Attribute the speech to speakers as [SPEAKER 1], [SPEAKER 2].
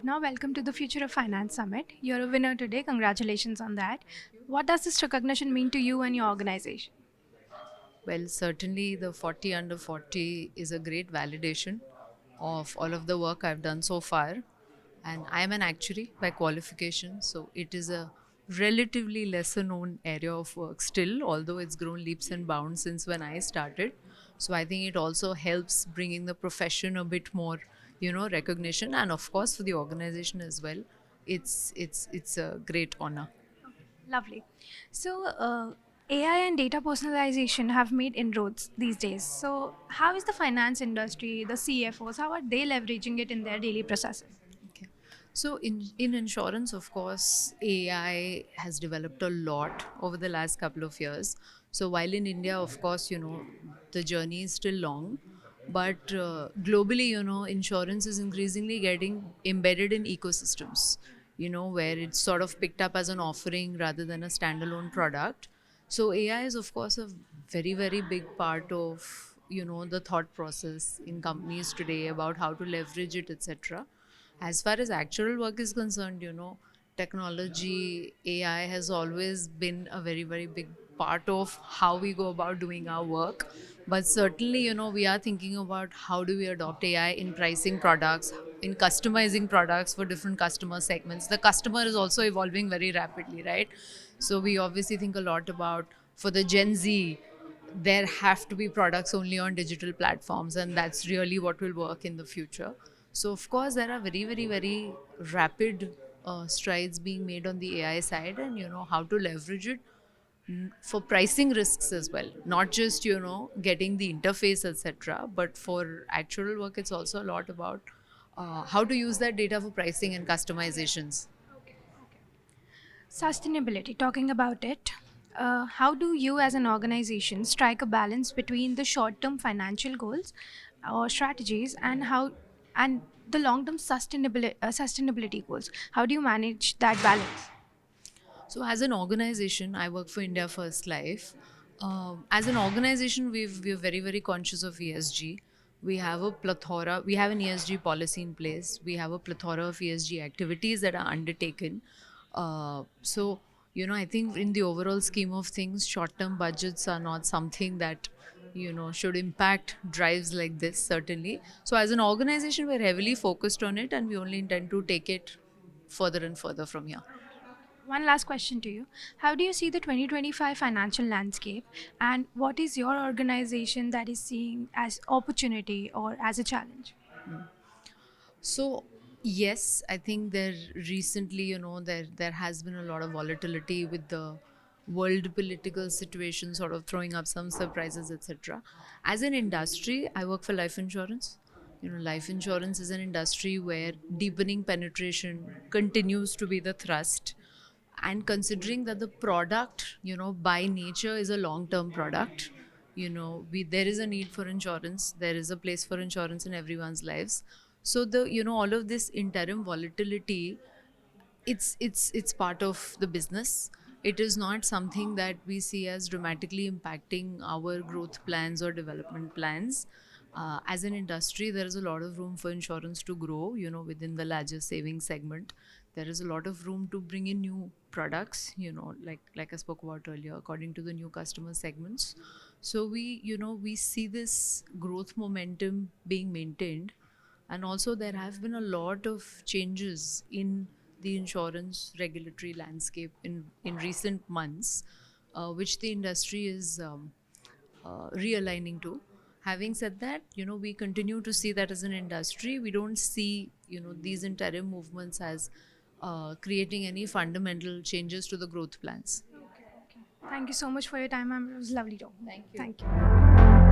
[SPEAKER 1] Bhavna. Welcome to the Future of Finance Summit. You're a winner today. Congratulations on that. What does this recognition mean to you and your organization?
[SPEAKER 2] Well, certainly the 40 under 40 is a great validation of all of the work I've done so far. And I am an actuary by qualification, so it is a relatively lesser known area of work still, although it's grown leaps and bounds since when I started. So I think it also helps bringing the profession a bit more, recognition, and of course for the organization as well. It's a great honor.
[SPEAKER 1] Lovely. AI and data personalization have made inroads these days. So, how is the finance industry, the CFOs, how are they leveraging it in their daily processes?
[SPEAKER 2] Okay. So in insurance, of course, AI has developed a lot over the last couple of years. So while in India, of course, the journey is still long, but globally, insurance is increasingly getting embedded in ecosystems, where it's sort of picked up as an offering rather than a standalone product. So AI is, of course, a very, very big part of, the thought process in companies today about how to leverage it, etc. As far as actual work is concerned, technology, AI has always been a very, very big part of how we go about doing our work. But certainly, we are thinking about how do we adopt AI in pricing products, in customizing products for different customer segments. The customer is also evolving very rapidly, right? So we obviously think a lot about for the Gen Z, there have to be products only on digital platforms, and that's really what will work in the future. So of course there are very, very, very rapid strides being made on the AI side, and how to leverage it for pricing risks as well, not just getting the interface, etc., but for actual work it's also a lot about how to use that data for pricing and customizations.
[SPEAKER 1] Sustainability, talking about it, how do you as an organization strike a balance between the short-term financial goals or strategies and the long-term sustainability goals? How do you manage that balance?
[SPEAKER 2] So, as an organization, I work for India First Life. As an organization, we're very, very conscious of ESG. We have a plethora, we have an ESG policy in place. We have a plethora of ESG activities that are undertaken. I think in the overall scheme of things, short term budgets are not something that, should impact drives like this, certainly. So, as an organization, we're heavily focused on it, and we only intend to take it further and further from here.
[SPEAKER 1] One last question to you. How do you see the 2025 financial landscape, and what is your organization that is seeing as opportunity or as a challenge?
[SPEAKER 2] So yes, I think there recently, there has been a lot of volatility with the world political situation sort of throwing up some surprises, etc. As an industry, I work for life insurance. Life insurance is an industry where deepening penetration continues to be the thrust. And considering that the product, by nature is a long term product, there is a need for insurance, there is a place for insurance in everyone's lives. So the all of this interim volatility, it's part of the business. It is not something that we see as dramatically impacting our growth plans or development plans. As an industry, there is a lot of room for insurance to grow, within the larger savings segment. There is a lot of room to bring in new products, like I spoke about earlier, according to the new customer segments. So we see this growth momentum being maintained. And also there have been a lot of changes in the insurance regulatory landscape in recent months, which the industry is realigning to. Having said that, we continue to see that as an industry. We don't see, these interim movements as creating any fundamental changes to the growth plans.
[SPEAKER 1] Thank you so much for your time, ma'am. It was lovely talking.
[SPEAKER 2] Thank you.
[SPEAKER 1] Thank you.